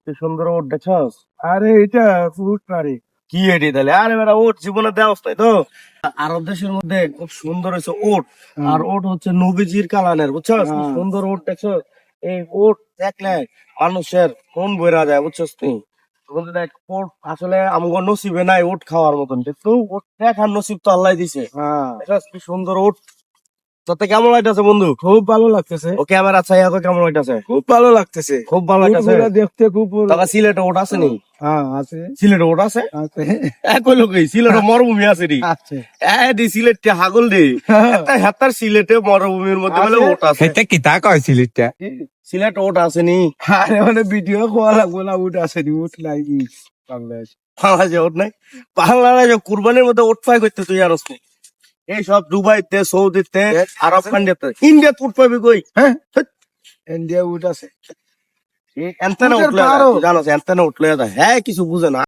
কি সুন্দর ওট দেখছস? আরে এটা ফুট পারে কি এটি তাহলে? আরে বেটা ওট জীবনে দেওয়া তাই তো। আরব দেশের মধ্যে খুব সুন্দর হয়েছে ওট। আর ওট হচ্ছে নবীজির কালানের, বুঝছস? কি সুন্দর ওট দেখছস? এই ওট দেখলে মানুষের মন বইরা যায়, বুঝছস তুই? তখন তো দেখ ওট আসলে আমগো নসিবে নাই ওট খাওয়ার মতন, কিন্তু ওট দেখার নসিব তো আল্লাহ দিছে। দেখছস কি সুন্দর ওট। তোতে কেমন লাগতেছে বন্ধু? খুব ভালো লাগতেছে, ও ক্যামেরা ছাইয়া তো কেমন লাগতেছে? খুব ভালো লাগতেছে, খুব ভালো লাগতেছে। উটগুলা দেখতে খুব তবে সিলেটে ওট আছে নি? হ্যাঁ আছে সিলেটে ওট আছে? আছে একই লোকই সিলেটে মরুভূমি আছে রে। আছে দি সিলেটে হাগল রে। একটা হেতার সিলেটে মরুভূমির মধ্যে বলে ওট আছে। সেটা কি তা কয় সিলেটটা? সিলেট ওট আছে নি? আরে মানে ভিডিও করা লাগবো না, উঠ আছে নি, উঠ লাগি বাংলাদেশ বাংলাদেশে ওট নাই? বাংলাদেশে কুরবানির মধ্যে ওট পাই করতে তুই আর এই সব দুবাইতে, সৌদিতে, আরব কান্ট্রিতে, ইন্ডিয়াতে উঠ পাবি কই? হ্যাঁ ইন্ডিয়া উঠ আছে এনতেনে উটের উঠলে পাহাড়ও। জানো এনতেনে উঠলে যায়, হ্যাঁ কিছু বুঝে না।